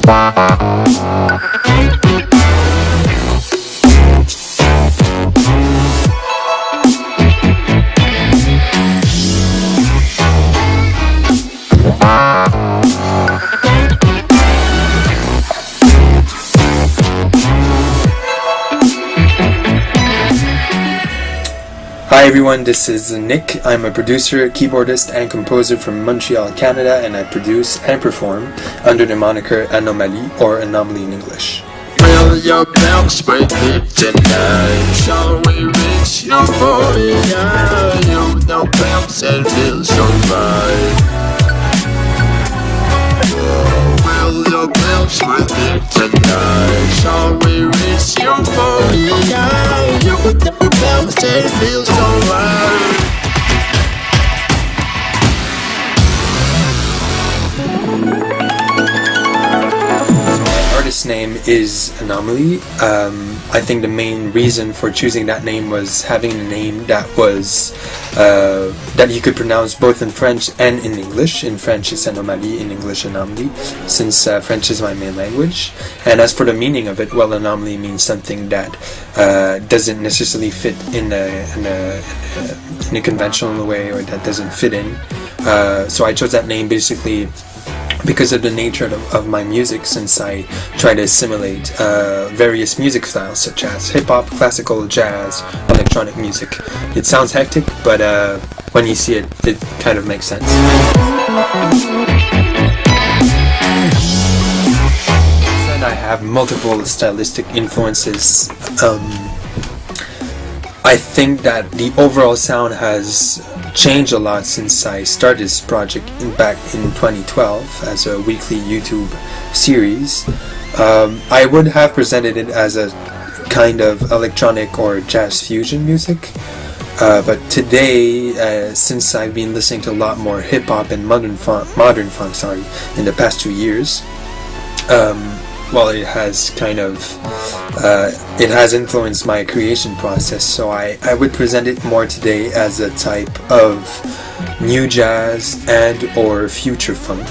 Hi everyone, this is Nick. I'm a producer, keyboardist, and composer from Montreal, Canada, and I produce and perform under the moniker Anomalie, or Anomalie in English. Will your bounce with it tonight? Shall we reach euphoria? You know bounce and feel so right. Will your bounce with it tonight? Shall we reach euphoria? You know bounce and feel so right. Artist's name is Anomalie. I think the main reason for choosing that name was having a name that was that you could pronounce both in French and in English. In French it's Anomalie, in English Anomalie, since French is my main language. And as for the meaning of it, well, Anomalie means something that doesn't necessarily fit in a conventional way, or that doesn't fit in. So I chose that name basically because of the nature of my music, since I try to assimilate various music styles such as hip-hop, classical, jazz, electronic music. It sounds hectic, but when you see it, it kind of makes sense. And I have multiple stylistic influences. I think that the overall sound has changed a lot since I started this project back in 2012 as a weekly YouTube series. I would have presented it as a kind of electronic or jazz fusion music, but today, since I've been listening to a lot more hip-hop and modern funk, in the past 2 years, well, it has kind of it has influenced my creation process, so I would present it more today as a type of new jazz and or future funk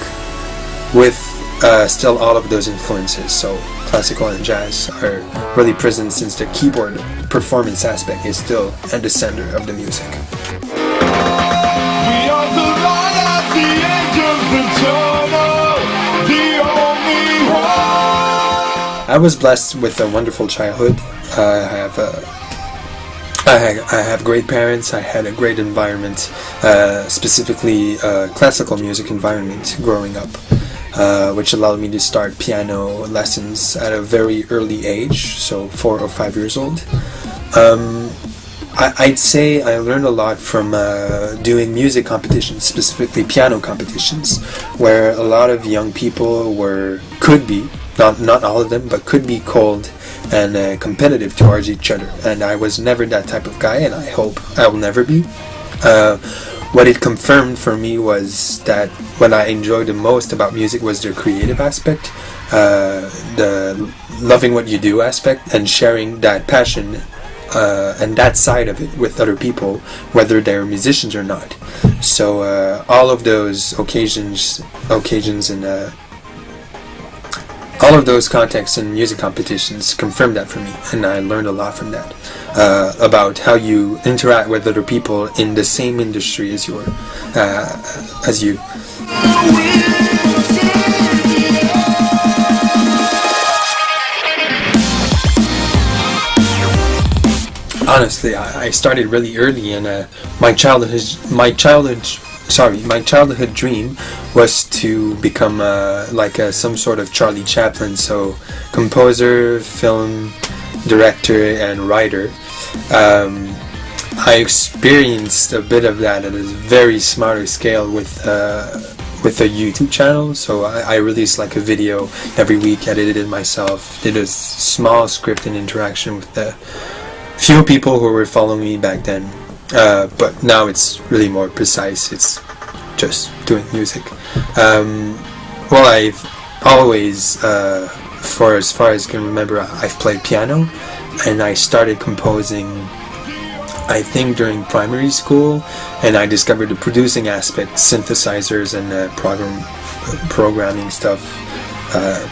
with still all of those influences. So classical and jazz are really present, since the keyboard performance aspect is still at the center of the music. We are the light at the end of the tunnel, the only one. I was blessed with a wonderful childhood. I have great parents. I had a great environment, specifically classical music environment growing up, which allowed me to start piano lessons at a very early age, so 4 or 5 years old. I'd say I learned a lot from doing music competitions, specifically piano competitions, where a lot of young people could be, not all of them, but could be cold and competitive towards each other. And I was never that type of guy, and I hope I will never be. What it confirmed for me was that what I enjoyed the most about music was the creative aspect, the loving what you do aspect, and sharing that passion and that side of it with other people, whether they're musicians or not. So all of those occasions and all of those contexts in music competitions confirmed that for me, and I learned a lot from that about how you interact with other people in the same industry as you. Honestly, I started really early, and my childhood dream was to become some sort of Charlie Chaplin, so composer, film director, and writer. I experienced a bit of that at a very smaller scale with a YouTube channel. So I released like a video every week, edited it myself, did a small script and interaction with the few people who were following me back then. But now it's really more precise. It's just doing music. Well, I've always, for as far as I can remember, I've played piano, and I started composing, I think, during primary school, and I discovered the producing aspect, synthesizers and programming stuff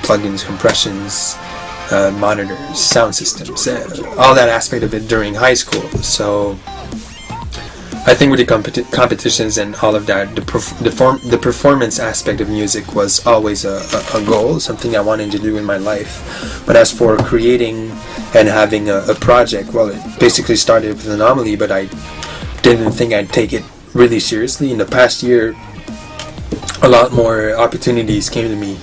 plugins, compressions, monitors, sound systems, all that aspect of it during high school. So I think with the competitions and all of that, the performance aspect of music was always a goal, something I wanted to do in my life. But as for creating and having a project, well, it basically started with Anomalie, but I didn't think I'd take it really seriously. In the past year, a lot more opportunities came to me,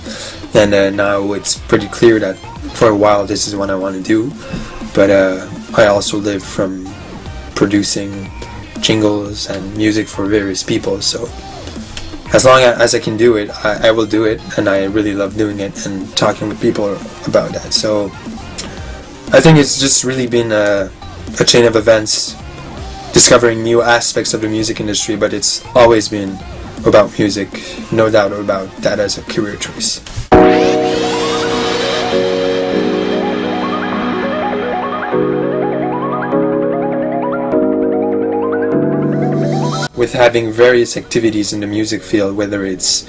and now it's pretty clear that for a while this is what I want to do. But I also live from producing jingles and music for various people, so as long as I can do it, I will do it, and I really love doing it and talking with people about that. So I think it's just really been a chain of events, discovering new aspects of the music industry, but it's always been about music, no doubt about that as a career choice. With having various activities in the music field, whether it's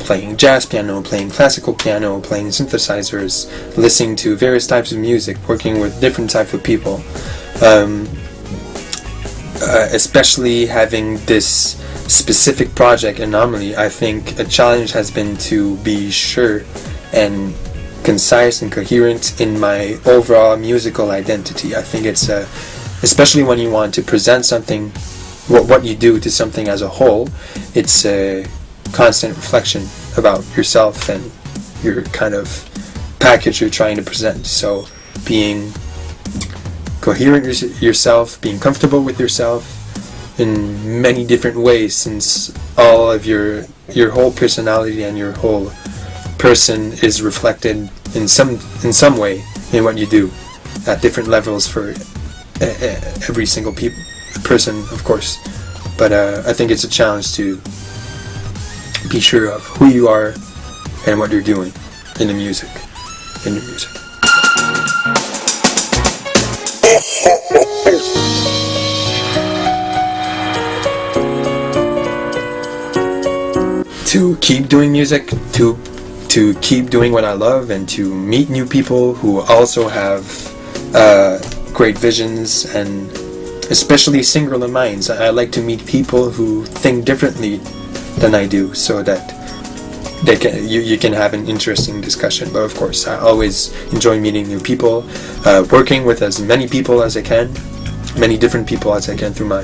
playing jazz piano, playing classical piano, playing synthesizers, listening to various types of music, working with different types of people, especially having this specific project, Anomalie, I think a challenge has been to be sure and concise and coherent in my overall musical identity. I think it's especially when you want to present something, what you do to something as a whole, it's a constant reflection about yourself and your kind of package you're trying to present. So being coherent yourself, being comfortable with yourself in many different ways, since all of your whole personality and your whole person is reflected in some way in what you do at different levels for every single person, of course. But I think it's a challenge to be sure of who you are and what you're doing in the music. To keep doing music, to keep doing what I love, and to meet new people who also have great visions, and especially singular minds. I like to meet people who think differently than I do, so that you can have an interesting discussion. But of course, I always enjoy meeting new people, working with as many people as I can, many different people as I can through my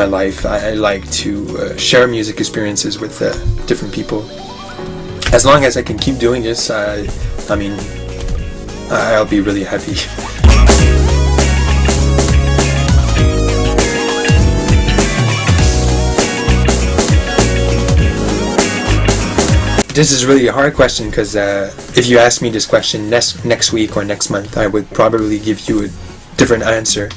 life. I like to share music experiences with different people. As long as I can keep doing this, I mean, I'll be really happy. This is really a hard question, because if you ask me this question next week or next month, I would probably give you a different answer.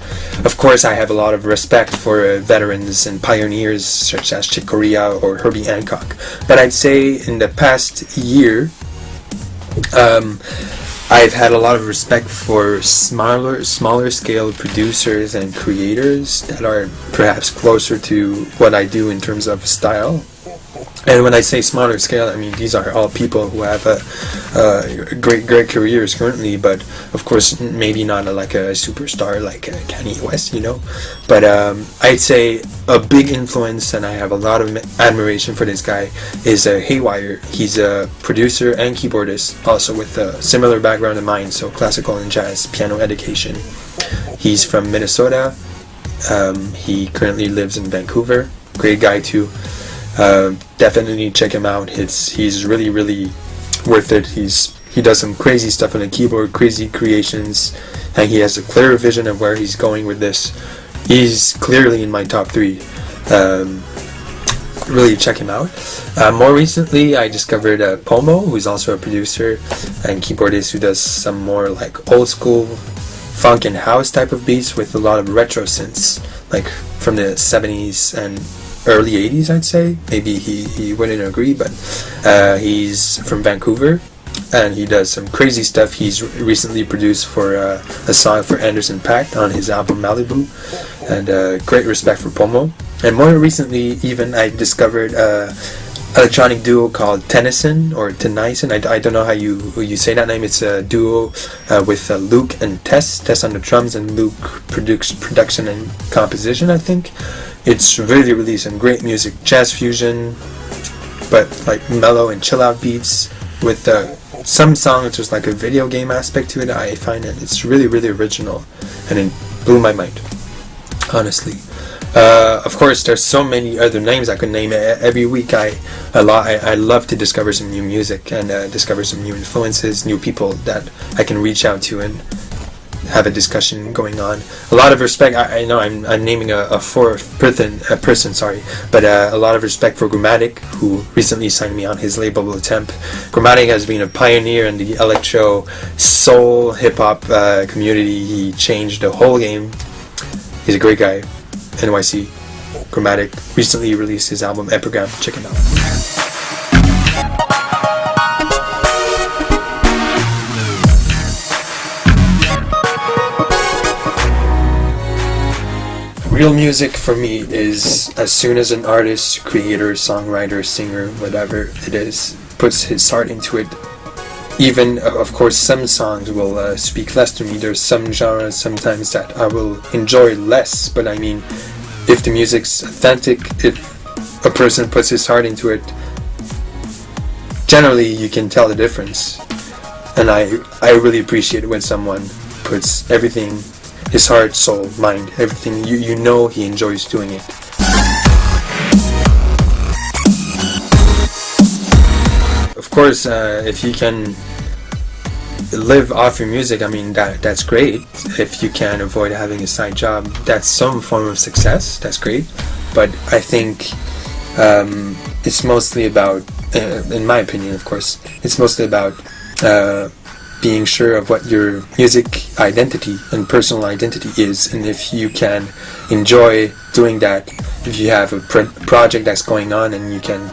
Of course, I have a lot of respect for veterans and pioneers such as Chick Corea or Herbie Hancock, but I'd say in the past year I've had a lot of respect for smaller scale producers and creators that are perhaps closer to what I do in terms of style. And when I say smaller scale, I mean these are all people who have great careers currently, but of course maybe not like a superstar like Kanye West, you know. But I'd say a big influence, and I have a lot of admiration for this guy, is Haywire. He's a producer and keyboardist, also with a similar background to mine, so classical and jazz piano education. He's from Minnesota. He currently lives in Vancouver. Great guy too. Definitely check him out. He's really worth it. He does some crazy stuff on the keyboard, crazy creations, and he has a clear vision of where he's going with this. He's clearly in my top 3. Really check him out. More recently, I discovered Pomo, who's also a producer and keyboardist who does some more like old school funk and house type of beats with a lot of retro synths, like from the 70s and early 80s, I'd say. Maybe he wouldn't agree, but he's from Vancouver, and he does some crazy stuff. He's recently produced for a song for Anderson .Paak on his album Malibu, and great respect for Pomo. And more recently, even I discovered electronic duo called Tennyson or Tennyson. I don't know how you say that name. It's a duo with Luke and Tess on the drums, and Luke production and composition, I think. It's really some great music, jazz fusion, but like mellow and chill out beats with some songs. There's like a video game aspect to it. I find it's really original, and it blew my mind, honestly. Of course, there's so many other names I could name. Every week I love to discover some new music and discover some new influences, new people that I can reach out to and have a discussion going on. A lot of respect. I know I'm naming a fourth person, sorry, but a lot of respect for Grammatic, who recently signed me on his label Attempt. Grammatic has been a pioneer in the electro soul hip hop community. He changed the whole game. He's a great guy. NYC. Grammatic recently released his album Epigram. Check it out. Real music for me is as soon as an artist, creator, songwriter, singer, whatever it is, puts his heart into it. Even, of course, some songs will speak less to me. There's some genres sometimes that I will enjoy less, but I mean, if the music's authentic, if a person puts his heart into it, generally you can tell the difference. And I really appreciate it when someone puts everything, his heart, soul, mind, everything, you know he enjoys doing it. Of course, if you can live off your music, I mean, that's great. If you can avoid having a side job, that's some form of success, that's great. But I think it's mostly about, in my opinion of course, it's mostly about being sure of what your music identity and personal identity is, and if you can enjoy doing that, if you have a project that's going on and you can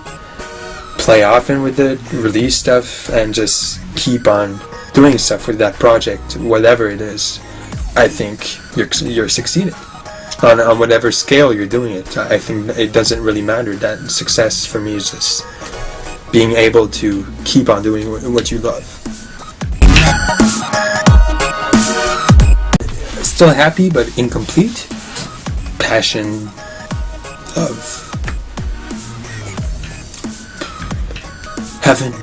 play often with it, release stuff, and just keep on doing stuff with that project, whatever it is, I think you're succeeding on whatever scale you're doing it. I think it doesn't really matter. That success for me is just being able to keep on doing what you love. Still happy but incomplete. Passion of heaven.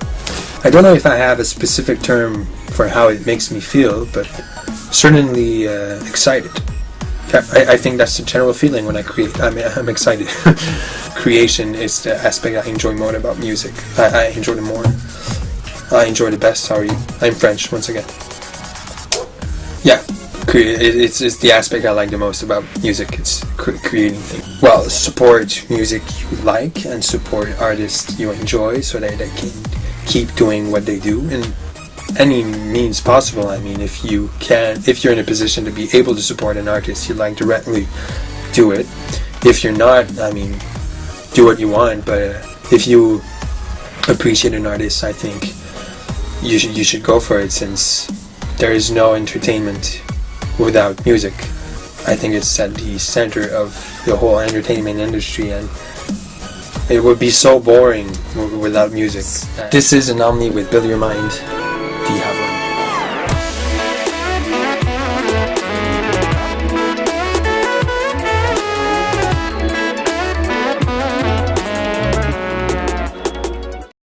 I don't know if I have a specific term for how it makes me feel, but certainly excited. I think that's the general feeling when I create. I'm excited. Creation is the aspect I enjoy more about music. I enjoy the more. I enjoy the best. Sorry, I'm French once again. Yeah, it's the aspect I like the most about music. It's creating things. Well, support music you like and support artists you enjoy so that they can keep doing what they do in any means possible. I mean, if you're in a position to be able to support an artist you like directly, do it. If you're not, I mean, do what you want, but if you appreciate an artist, I think you should go for it, since there is no entertainment without music. I think it's at the center of the whole entertainment industry, and it would be so boring without music. This is Anomalie with Build Your Mind.